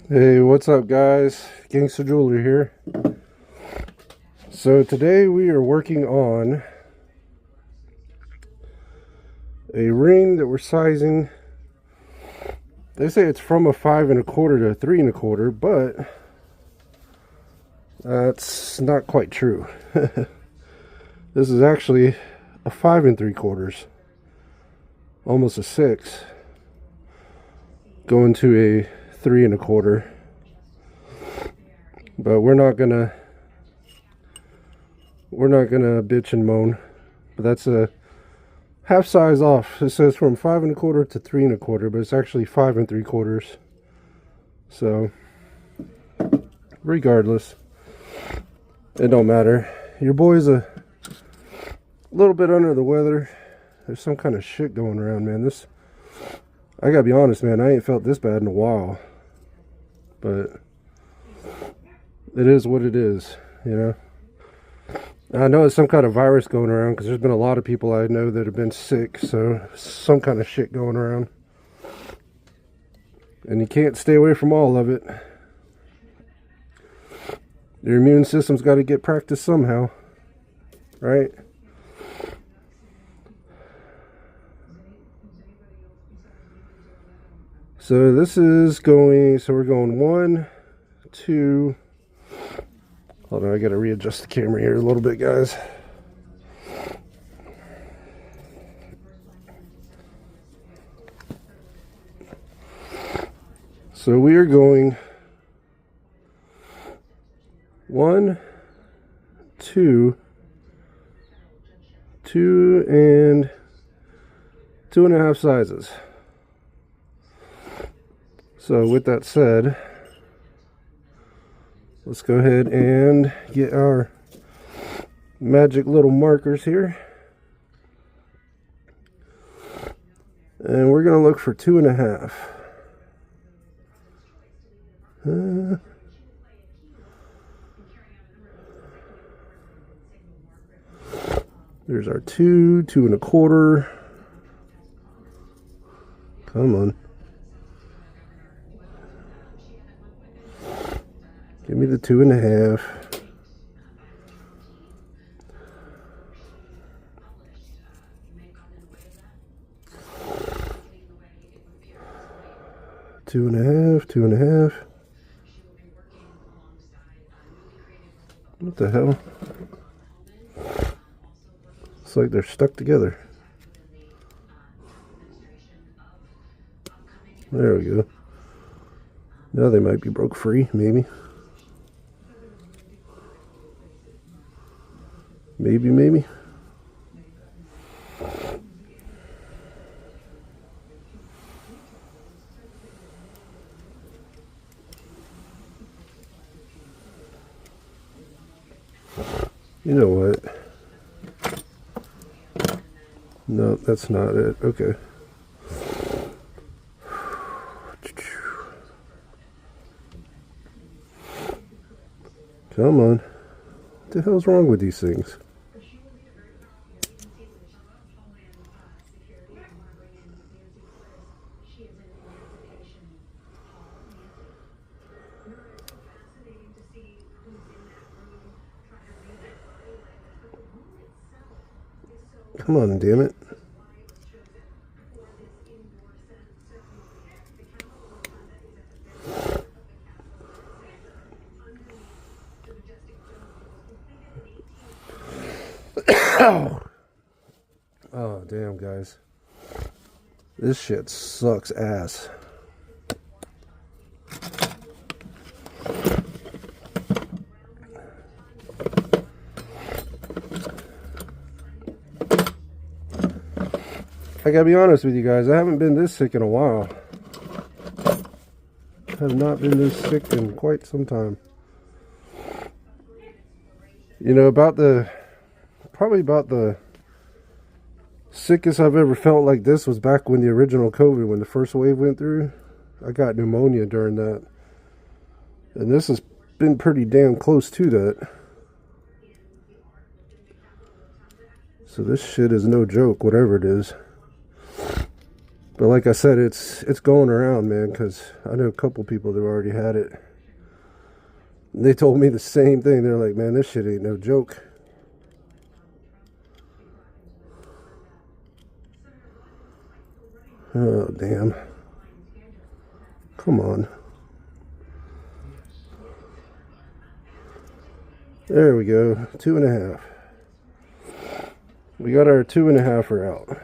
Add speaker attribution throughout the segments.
Speaker 1: Hey, what's up, guys? Gangsta Jeweler here. So today we are working on a ring that we're sizing. They say it's from a 5 1/4 to a 3 1/4, but that's not quite true. This is actually a 5 3/4, almost a 6, going to a 3 1/4. But we're not gonna bitch and moan. But that's a half size off. It says from 5 1/4 to 3 1/4, but it's actually 5 3/4. So regardless, it don't matter. Your boy's a little bit under the weather. There's some kind of shit going around, man. I gotta be honest, man, I ain't felt this bad in a while. But it is what it is, you know. I know it's some kind of virus going around because there's been a lot of people I know that have been sick, so some kind of shit going around. And you can't stay away from all of it. Your immune system's got to get practiced somehow, right? So we're going 1, 2. Hold on, I gotta readjust the camera here a little bit, guys. So we are going 1, 2, 2 and 2.5 sizes. So with that said, let's go ahead and get our magic little markers here. And we're going to look for 2.5. There's our 2, 2 1/4. Come on. Give me the 2.5. Two and a half. What the hell? It's like they're stuck together. There we go. Now they might be broke free, maybe. Maybe. You know what? No, that's not it. Okay. Come on. What the hell's wrong with these things? Come on, damn it. Oh, damn, guys. This shit sucks ass. I gotta be honest with you guys, I haven't been this sick in a while. I have not been this sick in quite some time. You know, probably about the sickest I've ever felt like this was back when the original COVID, when the first wave went through. I got pneumonia during that. And this has been pretty damn close to that. So this shit is no joke, whatever it is. But like I said, it's going around, man, because I know a couple people that already had it. They told me the same thing. They're like, man, this shit ain't no joke. Oh, damn. Come on. There we go. 2.5. We got our 2.5 out.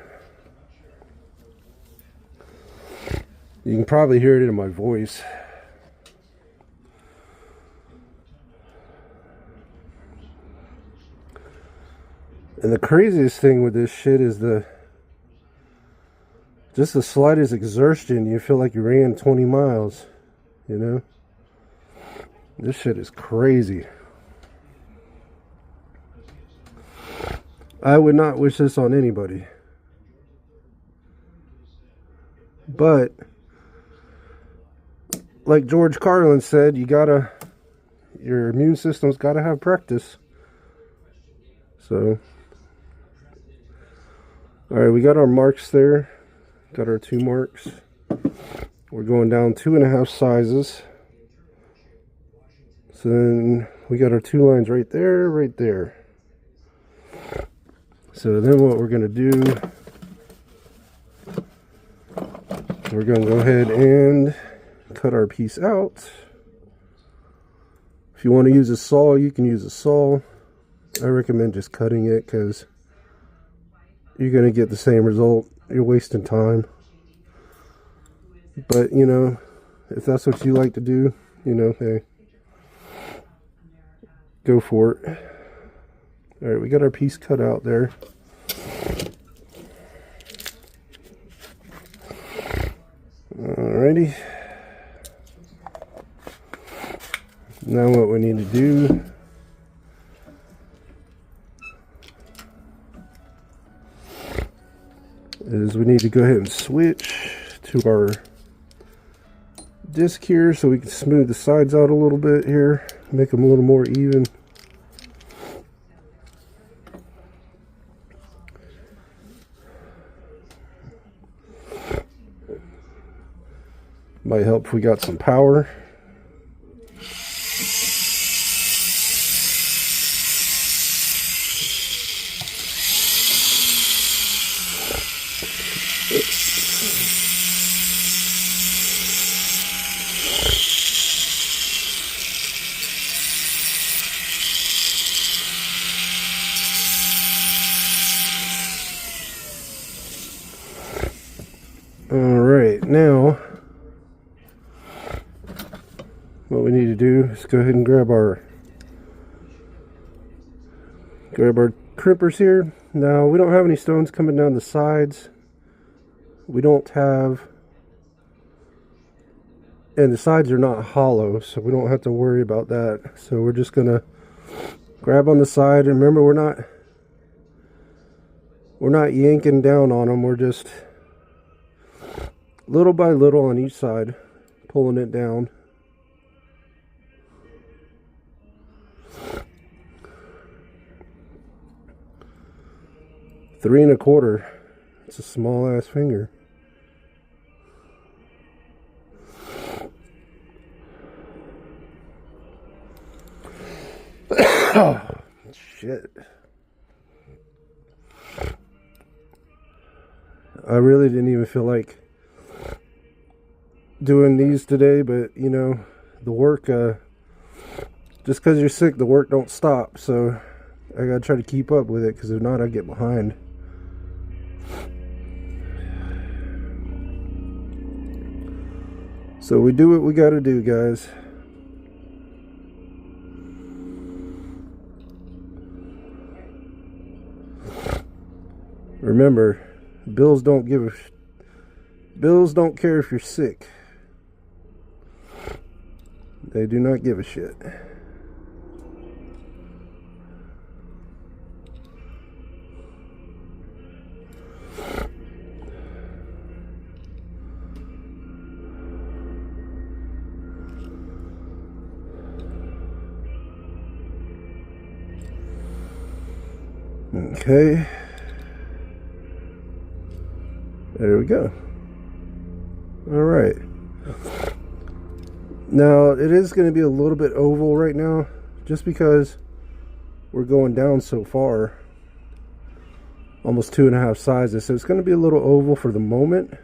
Speaker 1: You can probably hear it in my voice. And the craziest thing with this shit is just the slightest exertion, you feel like you ran 20 miles, you know? This shit is crazy. I would not wish this on anybody. But like George Carlin said, your immune system's gotta have practice. So, alright, we got our marks there. Got our 2 marks. We're going down 2.5 sizes. So then we got our 2 lines right there, right there. So then what we're going to do, we're going to go ahead and cut our piece out. If you want to use a saw, you can use a saw. I recommend just cutting it because you're going to get the same result. You're wasting time. But, you know, if that's what you like to do, you know, hey, go for it. Alright, we got our piece cut out there. Alrighty. Now what we need to do is we need to go ahead and switch to our disc here so we can smooth the sides out a little bit here, make them a little more even. Might help if we got some power. Alright, now what we need to do is go ahead and grab our crimpers here. Now we don't have any stones coming down the sides. We don't have, and the sides are not hollow, so we don't have to worry about that. So we're just gonna grab on the side, and remember, we're not yanking down on them. We're just little by little on each side pulling it down. Three and a quarter. It's a small ass finger. Oh, shit. I really didn't even feel like doing these today, but you know, the work, just because you're sick, the work don't stop. So I gotta try to keep up with it, because if not, I get behind. So we do what we gotta do, guys. Remember, bills don't care if you're sick. They do not give a shit. Okay. There we go. All right. Now it is going to be a little bit oval right now, just because we're going down so far, almost 2.5 sizes. So it's going to be a little oval for the moment,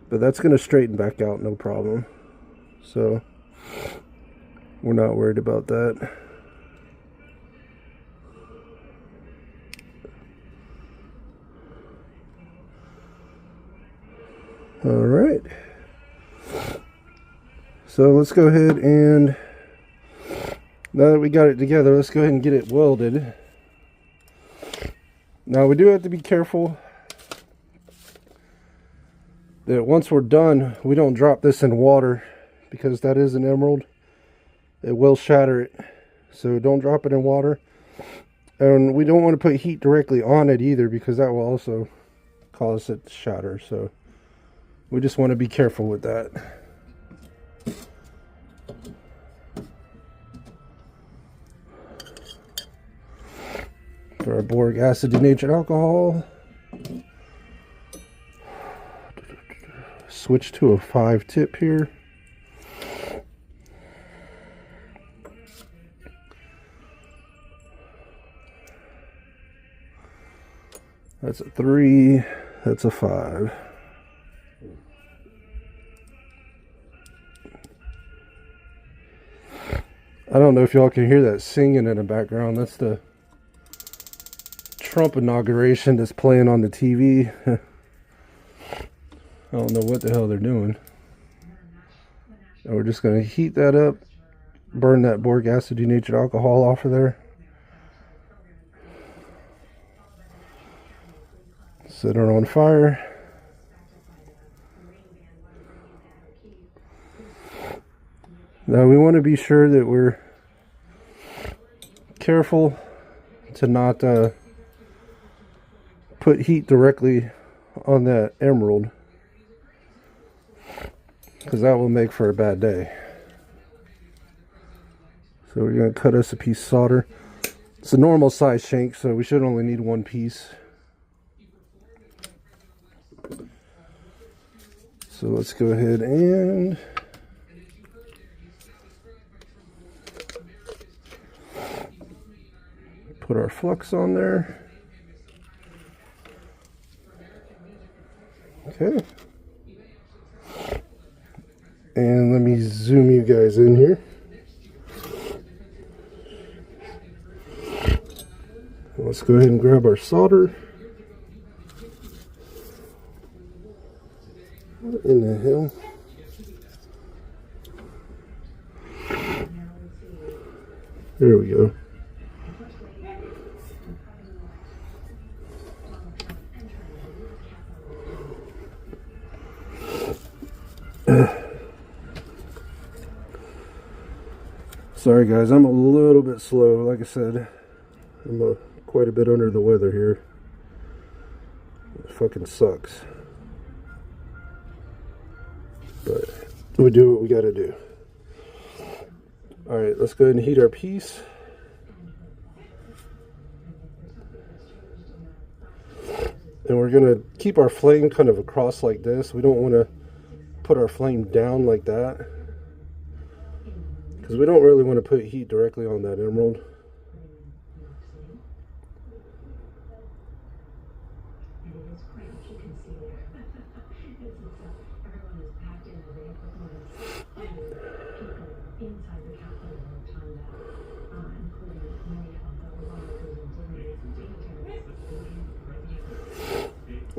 Speaker 1: but that's going to straighten back out, no problem. So we're not worried about that. All right. So let's go ahead and, now that we got it together, let's go ahead and get it welded. Now we do have to be careful that once we're done, we don't drop this in water, because that is an emerald. It will shatter it. So don't drop it in water. And we don't want to put heat directly on it either, because that will also cause it to shatter. So we just want to be careful with that. For our boric acid denatured alcohol. Switch to a 5 tip here. That's a 3, that's a 5. I don't know if y'all can hear that singing in the background. That's the Trump inauguration that's playing on the TV. I don't know what the hell they're doing. And we're just going to heat that up, burn that boric acid denatured alcohol off of there. Set her on fire. Now we want to be sure that we're careful to not put heat directly on that emerald, because that will make for a bad day. So we're going to cut us a piece of solder. It's a normal size shank, so we should only need 1 piece. So let's go ahead and put our flux on there. Okay. And let me zoom you guys in here. Let's go ahead and grab our solder. What in the hell? There we go. Sorry guys, I'm a little bit slow. Like I said, I'm quite a bit under the weather here. It fucking sucks. But we do what we gotta do. Alright, let's go ahead and heat our piece. And we're gonna keep our flame kind of across like this. We don't want to put our flame down like that, because we don't really want to put heat directly on that emerald.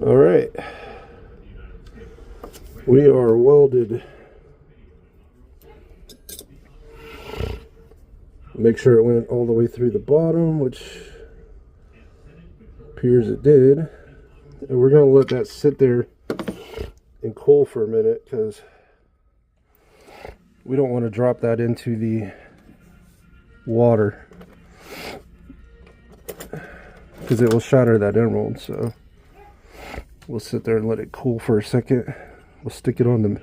Speaker 1: All right, we are welded. Make sure it went all the way through the bottom, which appears it did. And we're going to let that sit there and cool for a minute, because we don't want to drop that into the water, because it will shatter that emerald. So we'll sit there and let it cool for a second. We'll stick it on the,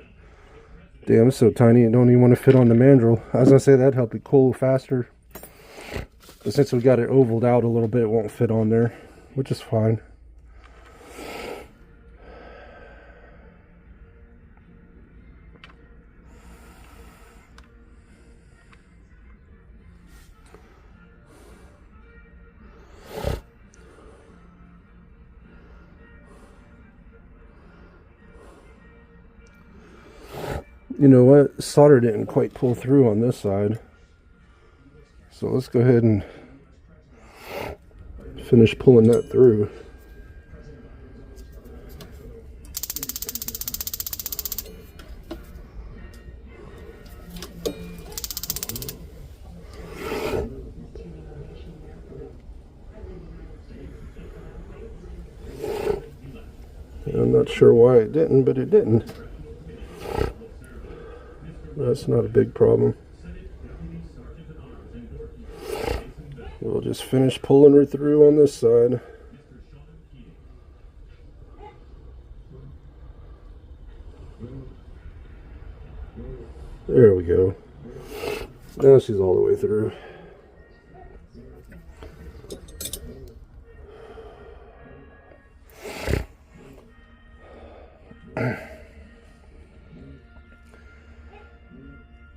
Speaker 1: damn, it's so tiny it don't even want to fit on the mandrel. I was gonna say that'd help it cool faster, but since we got it ovaled out a little bit, it won't fit on there, which is fine. You know what? Solder didn't quite pull through on this side. So let's go ahead and finish pulling that through. I'm not sure why it didn't, but it didn't. That's not a big problem. We'll just finish pulling her through on this side. There we go. Now she's all the way through.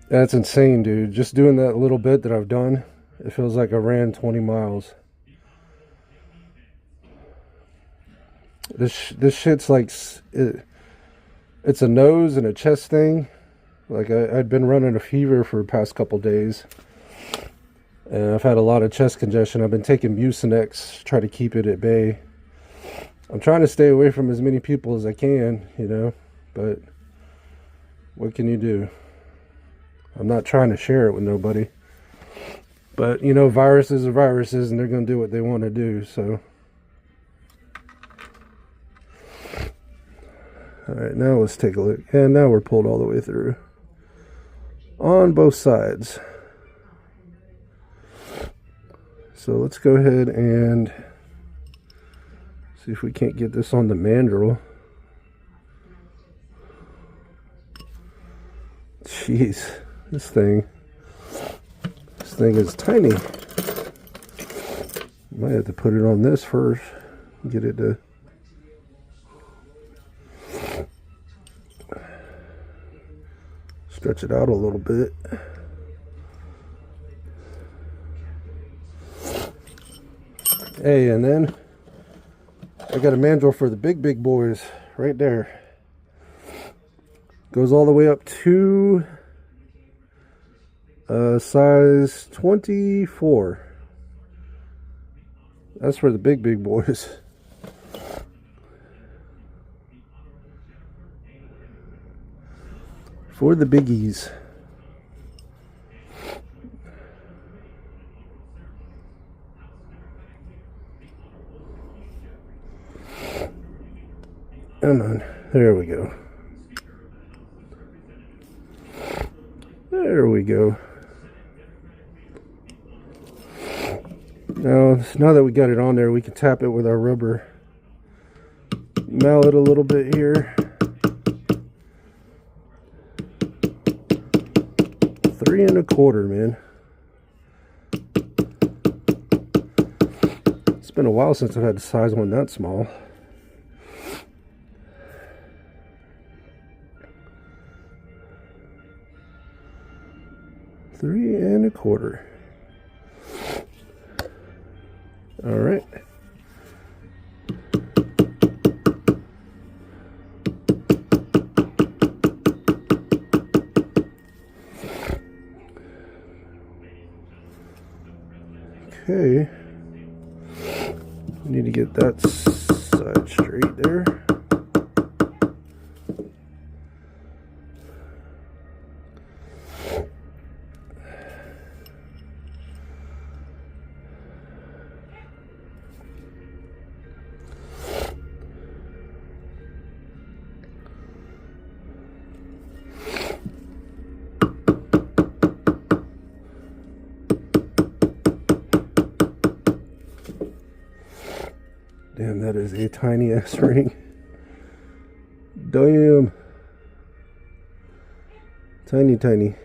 Speaker 1: That's insane, dude. Just doing that little bit that I've done, it feels like I ran 20 miles. This shit's like, it's a nose and a chest thing. Like I'd been running a fever for the past couple days. And I've had a lot of chest congestion. I've been taking Mucinex, try to keep it at bay. I'm trying to stay away from as many people as I can, you know. But what can you do? I'm not trying to share it with nobody. But, you know, viruses are viruses, and they're going to do what they want to do, so. Alright, now let's take a look. And now we're pulled all the way through. On both sides. So let's go ahead and see if we can't get this on the mandrel. Jeez. This thing is tiny. Might have to put it on this first. Get it to stretch it out a little bit. Hey, and then I got a mandrel for the big boys right there. Goes all the way up to size 24. That's for the big boys. For the biggies. Come on. There we go. There we go. Now that we got it on there, we can tap it with our rubber mallet a little bit here. 3 1/4, man. It's been a while since I've had to size one that small. Three and a quarter. All right. Okay. We need to get that side straight there. Damn, that is a tiny ass ring. Damn. Tiny.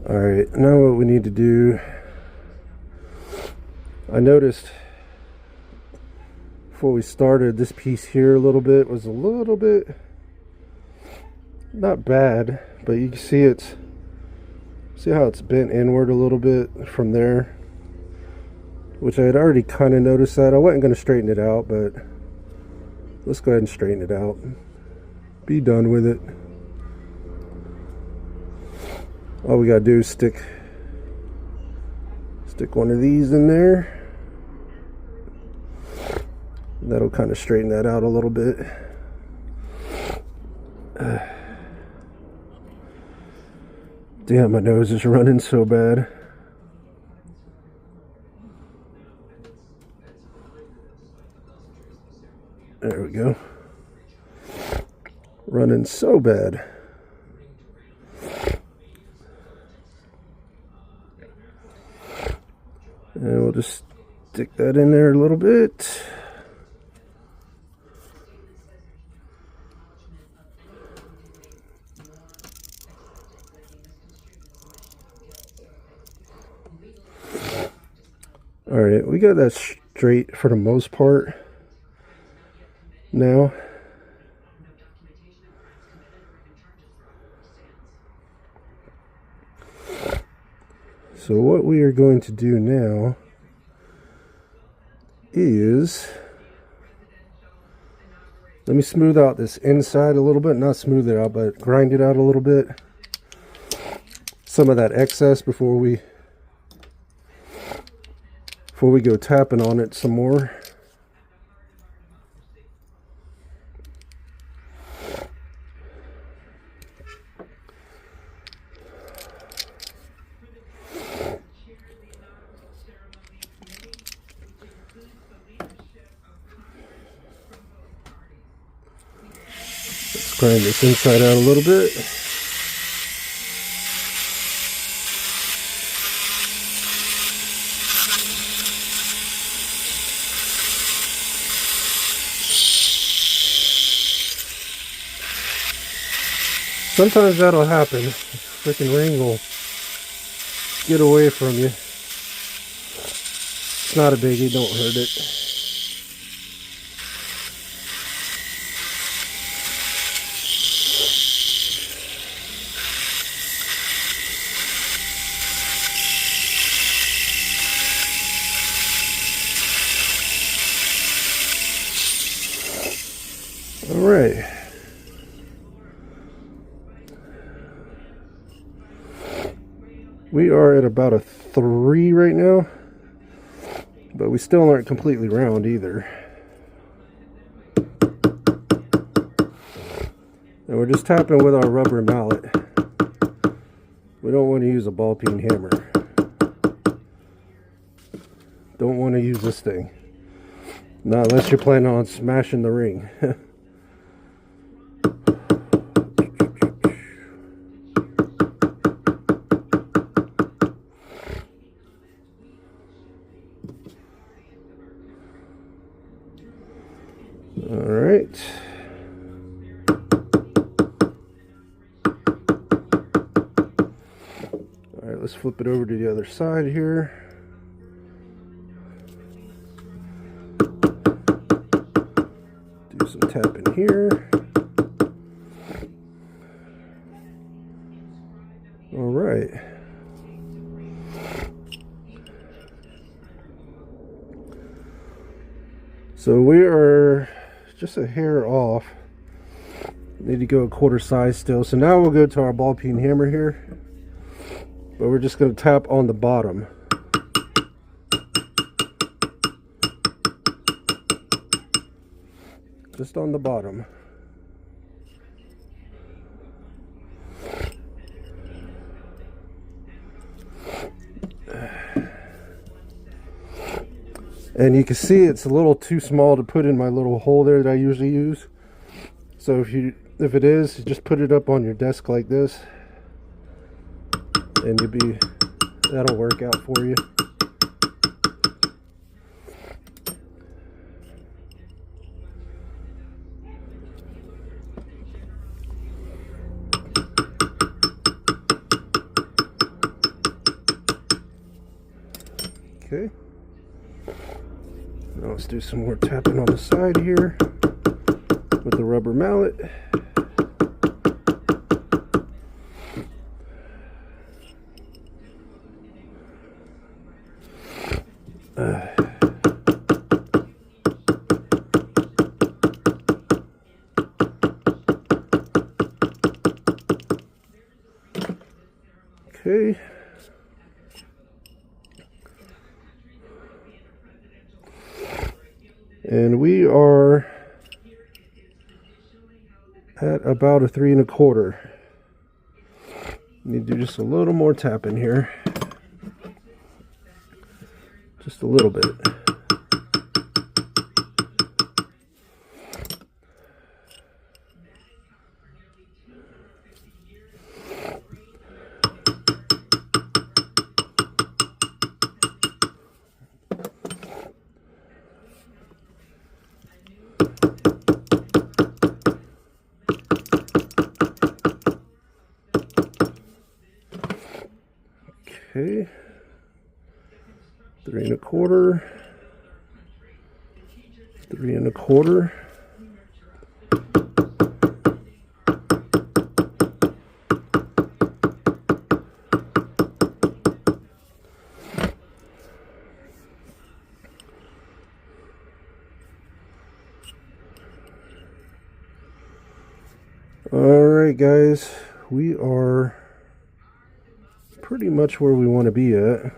Speaker 1: Alright, now what we need to do, I noticed before we started, this piece here a little bit was a little bit, not bad, but you can see it's, see how it's bent inward a little bit from there, which I had already kind of noticed that. I wasn't going to straighten it out, but let's go ahead and straighten it out. Be done with it. All we gotta do is stick one of these in there. That'll kind of straighten that out a little bit. Damn, my nose is running so bad. There we go. Running so bad. And we'll just stick that in there a little bit. All right, we got that straight for the most part now. So what we are going to do now is, let me smooth out this inside a little bit. Not smooth it out, but grind it out a little bit. Some of that excess before we go tapping on it some more. Let's grind this inside out a little bit. Sometimes that'll happen. The freaking ring will get away from you. It's not a biggie, don't hurt it. All right. We are at about a 3 right now, but we still aren't completely round either. And we're just tapping with our rubber mallet. We don't want to use a ball peen hammer. Don't want to use this thing. Not unless you're planning on smashing the ring. Alright. Alright, let's flip it over to the other side here. Do some tapping here. Alright. So we are just a hair off. Need to go a quarter size still. So now we'll go to our ball peen hammer here, but we're just going to tap on the bottom. Just on the bottom. And you can see it's a little too small to put in my little hole there that I usually use. So if it is, just put it up on your desk like this, and that'll work out for you. Okay. Now let's do some more tapping on the side here with the rubber mallet. And we are at about a 3 1/4. Need to do just a little more tapping here. Just a little bit. Okay, 3 1/4, 3 1/4. All right, guys, we are pretty much where we want to be at.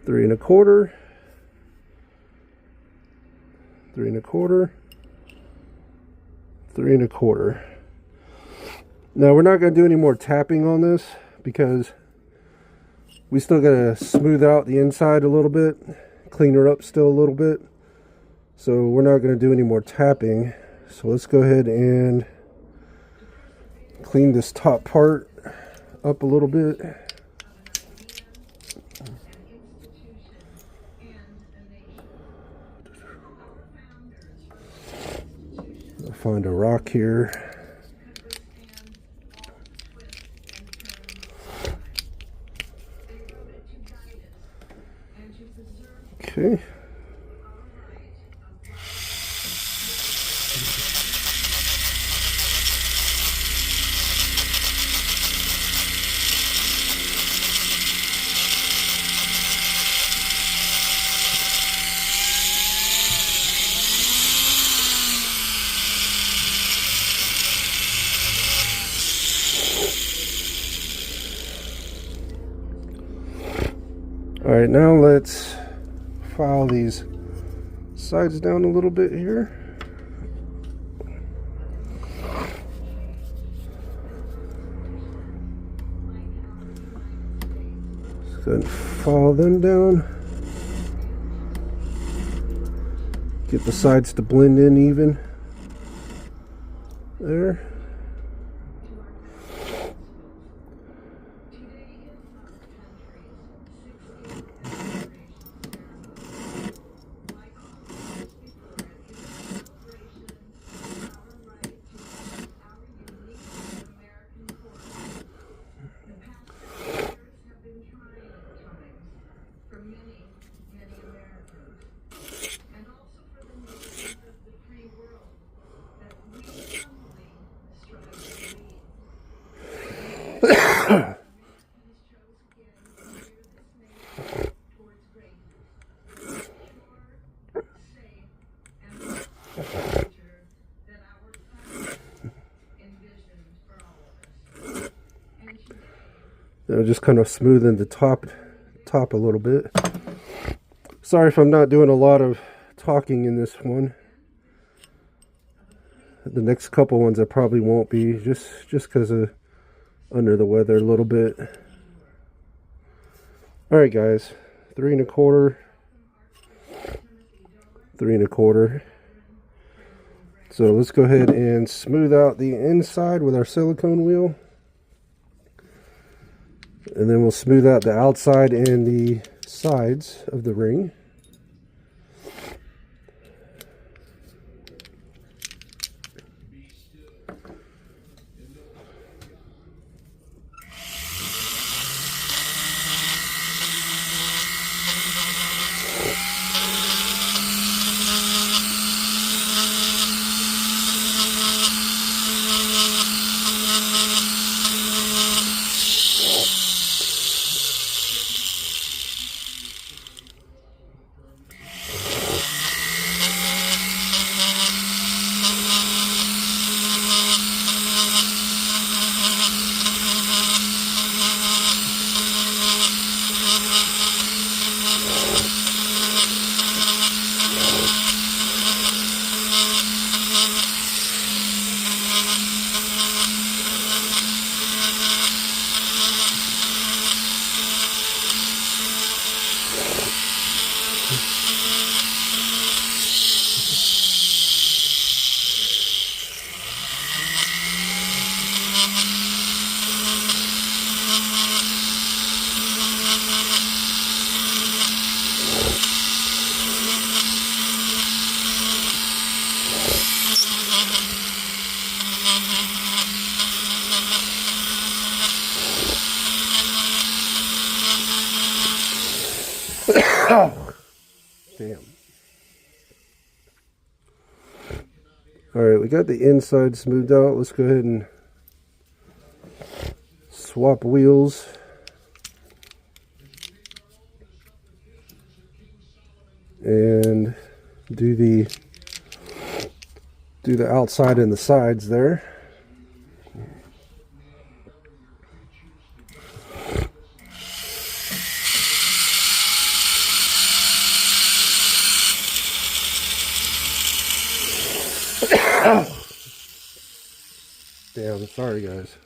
Speaker 1: Three and a quarter, 3 1/4, 3 1/4. Now we're not going to do any more tapping on this because we still got to smooth out the inside a little bit, clean her up still a little bit. So we're not going to do any more tapping. So let's go ahead and clean this top part up a little bit. I'll find a rock here. Okay. All right, now let's file these sides down a little bit here. Just go ahead and file them down. Get the sides to blend in even. There. Just kind of smoothing the top a little bit. Sorry if I'm not doing a lot of talking in this one. The next couple ones I probably won't be, just because of under the weather a little bit. All right, guys, 3 1/4, 3 1/4. So let's go ahead and smooth out the inside with our silicone wheel. And then we'll smooth out the outside and the sides of the ring. Damn. Alright, we got the inside smoothed out. Let's go ahead and swap wheels. And do the outside and the sides there. Damn, sorry guys.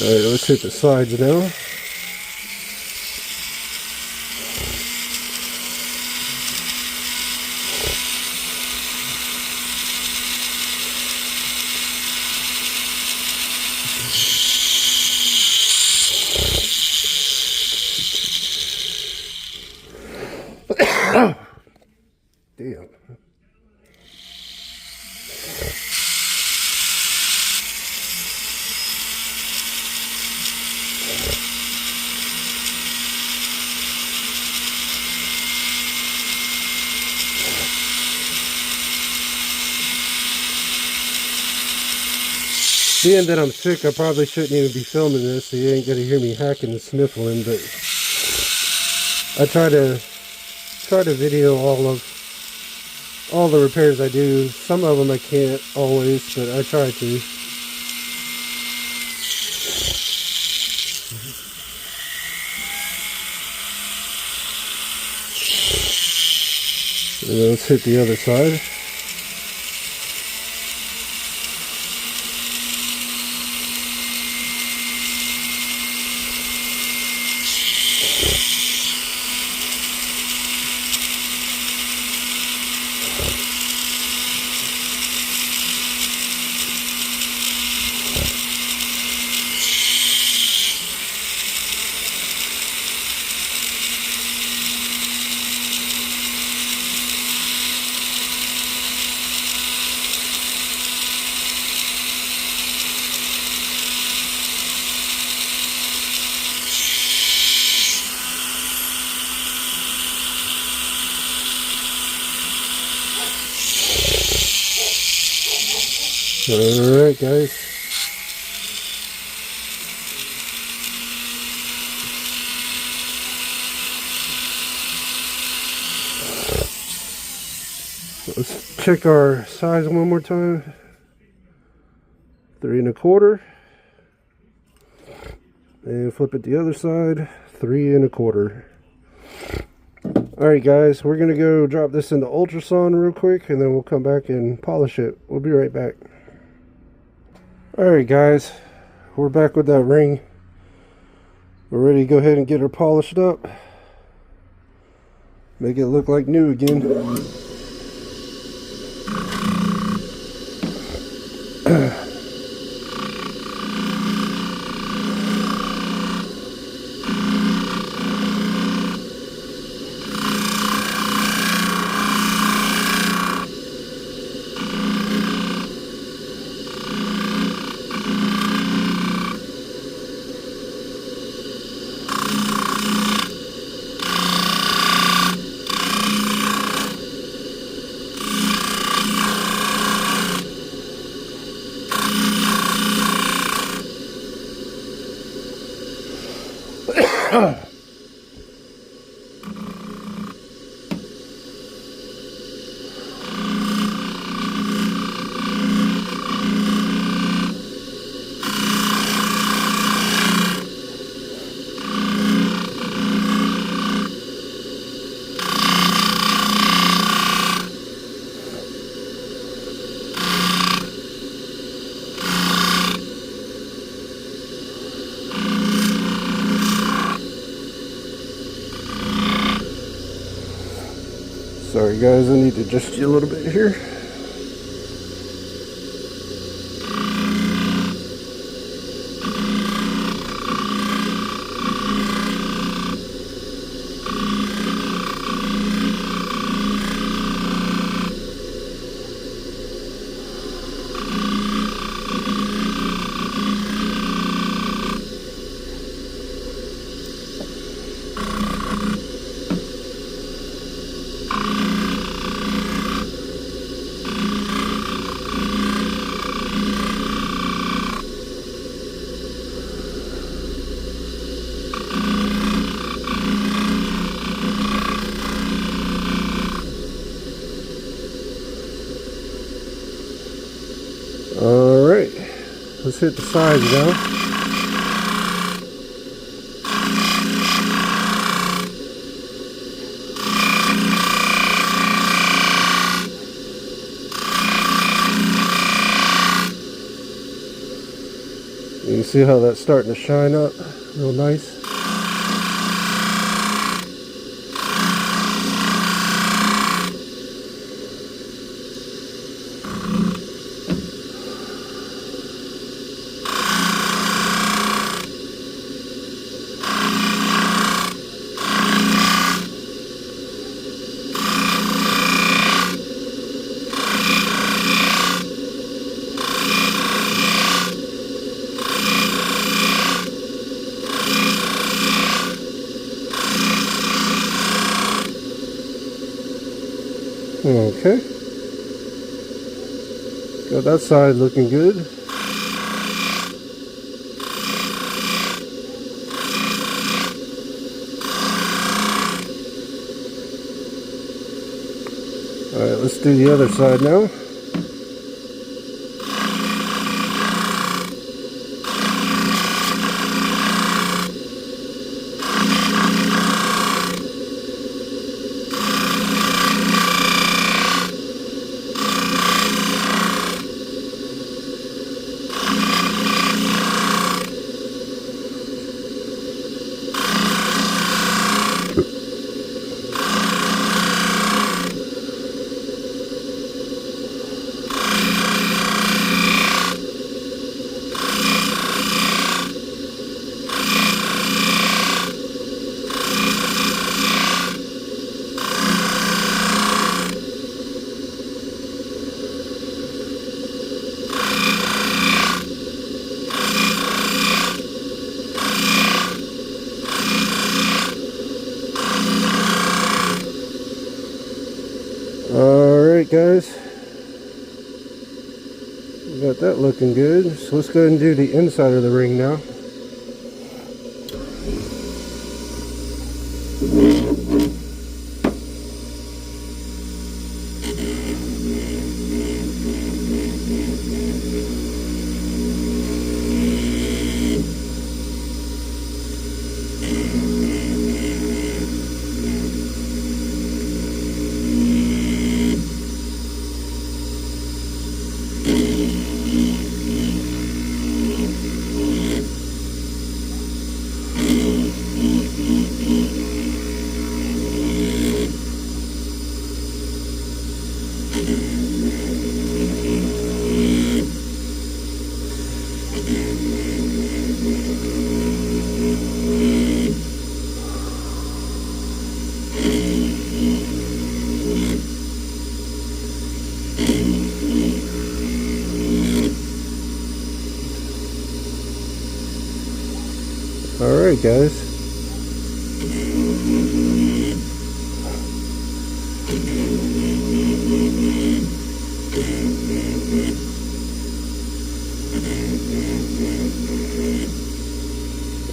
Speaker 1: Alright, let's hit the sides now. Damn. Being that I'm sick, I probably shouldn't even be filming this, so you ain't gonna hear me hacking and sniffling, but I try to video all the repairs I do. Some of them I can't always, but I try to. And then let's hit the other side. Alright guys, let's check our size one more time. 3 1/4, and flip it the other side. 3 1/4. Alright guys, we're gonna go drop this into ultrasound real quick, and then we'll come back and polish it. We'll be right back. Alright guys, we're back with that ring. We're ready to go ahead and get her polished up. Make it look like new again. Sorry guys, I need to adjust you a little bit here. Alright, let's hit the sides now. You can see how that's starting to shine up real nice. Okay, got that side looking good. Alright, let's do the other side now. Alright guys, we got that looking good, so let's go ahead and do the inside of the ring now. Alright guys,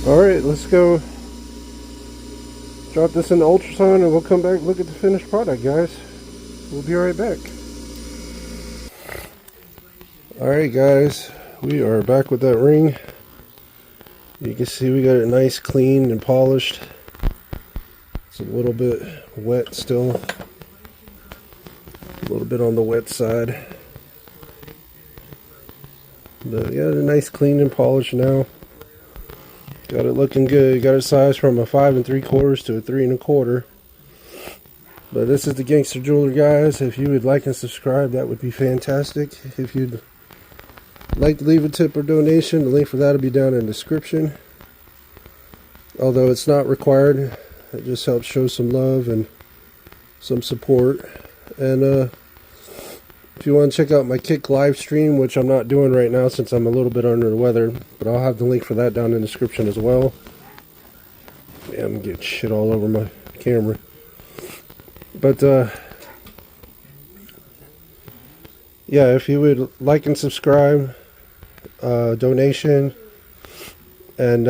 Speaker 1: alright, let's go drop this in the ultrasound and we'll come back and look at the finished product guys. We'll be right back. Alright guys, we are back with that ring. You can see we got it nice, clean, and polished. It's a little bit wet still. A little bit on the wet side. But yeah, a nice, clean, and polished now. Got it looking good. Got it sized from a 5 3/4 to a 3 1/4. But this is the Gangster Jeweler, guys. If you would like and subscribe, that would be fantastic. If you'd like to leave a tip or donation, the link for that will be down in the description. Although it's not required, it just helps show some love and some support. And if you want to check out my kick live stream, which I'm not doing right now since I'm a little bit under the weather, but I'll have the link for that down in the description as well. Yeah, I'm getting shit all over my camera. But yeah, if you would like and subscribe, donation, and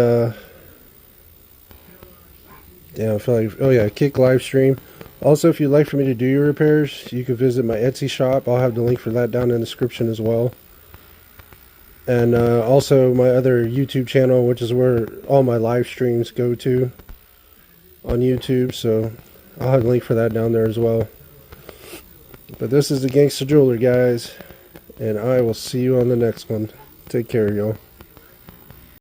Speaker 1: yeah, I feel like, oh yeah, kick live stream. Also, if you'd like for me to do your repairs, you can visit my Etsy shop. I'll have the link for that down in the description as well. And also my other YouTube channel, which is where all my live streams go to on YouTube. So I'll have a link for that down there as well. But this is the Gangster Jeweler, guys, and I will see you on the next one. Take care, y'all.